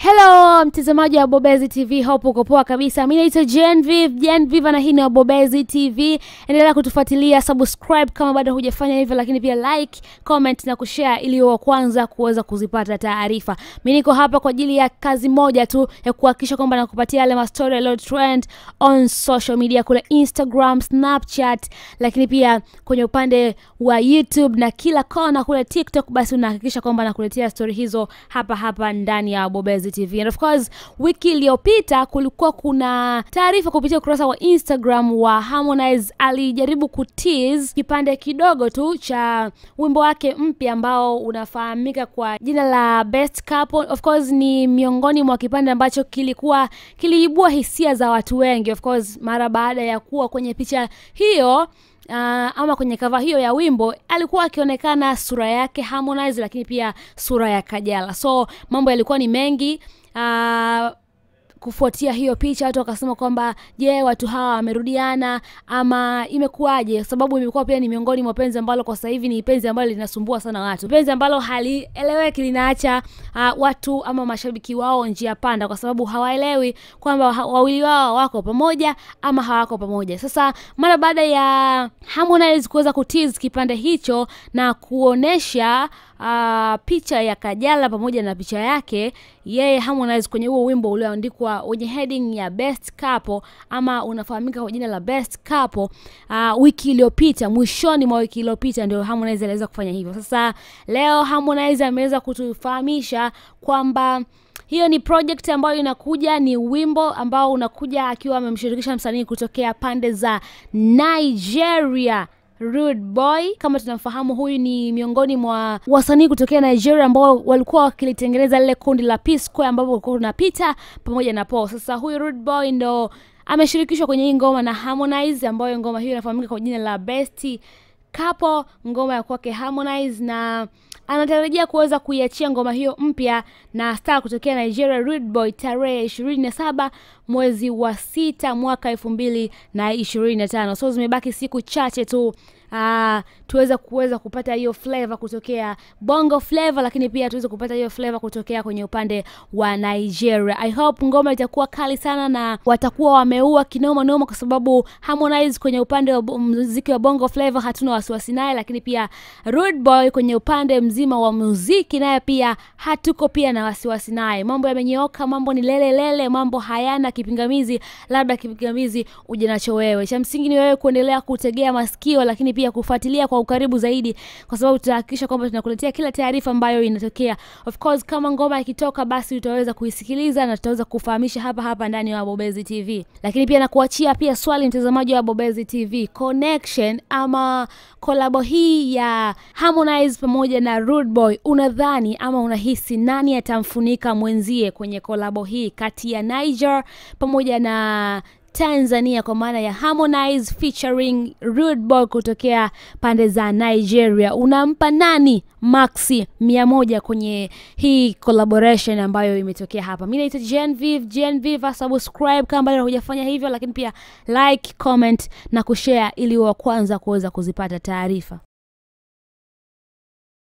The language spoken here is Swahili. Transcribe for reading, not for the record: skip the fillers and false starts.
Hello mtazamaji wa Bobezi TV, hope uko poa kabisa. Mimi naitwa Genevieve na hii ni Bobezi TV. Endelea kutufuatilia, subscribe kama bado hujafanya hivyo, lakini pia like, comment na kushare ili wa kwanza kuweza kuzipata taarifa. Mimi niko hapa kwa ajili ya kazi moja tu ya kuhakikisha kwamba nakupatia yale story yaliyo trend on social media kule Instagram, Snapchat, lakini pia kwenye upande wa YouTube na kila kona kule TikTok. Basi unahakikisha kwamba nakuletea story hizo hapa ndani ya Bobezi TV. And of course, wiki iliyopita kulikuwa kuna taarifa kupitia ukurasa wa Instagram wa Harmonize. Alijaribu kutease kipande kidogo tu cha wimbo wake mpya ambao unafahamika kwa jina la Best Couple. Of course, ni miongoni mwa kipande ambacho kiliibua hisia za watu wengi. Of course, mara baada ya kuwa kwenye picha hiyo ama kwenye cover hiyo ya wimbo alikuwa akionekana sura yake Harmonize, lakini pia sura ya Kajala. So mambo yalikuwa ni mengi kufuatia hiyo picha. Watu wakasema kwamba je, watu hawa wamerudiana ama imekuaje? Sababu imekuwa pia ni miongoni mwa penzi ambalo kwa sasa hivi ni penzi ambalo linasumbua sana watu, penzi ambalo halieleweki, linaacha watu ama mashabiki wao njia panda, kwa sababu hawaelewi kwamba wawili wao wako pamoja ama hawako pamoja. Sasa mara baada ya Harmonize kuweza kutease kipande hicho na kuonesha picha ya Kajala pamoja na picha yake yeye Harmonize kwenye huo wimbo ulioandikwa wenye heading ya Best Couple ama unafahamika kwa jina la Best Couple, wiki iliyopita, mwishoni mwa wiki iliyopita ndio Harmonize aliweza kufanya hivyo. Sasa leo Harmonize ameweza kutufahamisha kwamba hiyo ni project ambayo inakuja, ni wimbo ambao unakuja akiwa amemshirikisha msanii kutokea pande za Nigeria, Rude Boy. Kama tunafahamu, huyu ni miongoni mwa wasanii kutokea Nigeria ambao walikuwa wakilitengeneza lile kundi la P Square ambapo walikuwa unapita pamoja na Paul. Sasa huyu Rude Boy ndo ameshirikishwa kwenye hii ngoma na Harmonize, ambayo ngoma hiyo inafahamika kwa jina la Best Couple, ngoma ya kwake Harmonize, na anatarajia kuweza kuiachia ngoma hiyo mpya na star kutokea Nigeria Rude Boy tarehe 27 mwezi wa 6 mwaka 2025. So zimebaki siku chache tu tuweza kupata hiyo flavor kutokea Bongo Flavor, lakini pia tuweza kupata hiyo flavor kutokea kwenye upande wa Nigeria. I hope ngoma itakuwa kali sana na watakuwa wameua kinoma noma, kwa sababu Harmonize kwenye upande wa muziki wa Bongo Flavor hatuna wasiwasi naye, lakini pia Rude Boy kwenye upande mzima wa muziki naye pia hatuko pia na wasiwasi naye. Mambo yamenyooka, mambo ni lele, mambo hayana kipingamizi, labda kipingamizi uje nacho wewe. Cha msingi ni wewe kuendelea kutegea masikio, lakini pia kufuatilia kwa ukaribu zaidi, kwa sababu tutahakikisha kwamba tunakuletea kila taarifa ambayo inatokea. Of course, kama ngoma ikitoka basi utaweza kuisikiliza na tutaweza kufahamisha hapa ndani ya Bobezi TV. Lakini pia nakuachia pia swali mtazamaji wa Bobezi TV, connection ama collab hii ya Harmonize pamoja na Rude Boy, unadhani ama unahisi nani atamfunika mwenzie kwenye collab hii kati ya Niger pamoja na Tanzania, kwa maana ya Harmonize featuring Rude Boy kutokea pande za Nigeria? Unampa nani maxi 100 kwenye hii collaboration ambayo imetokea hapa? Mimi naitwa Genevieve, subscribe kama bado hujafanya hivyo, lakini pia like, comment na kushare ili wa kwanza kuweza kuzipata taarifa.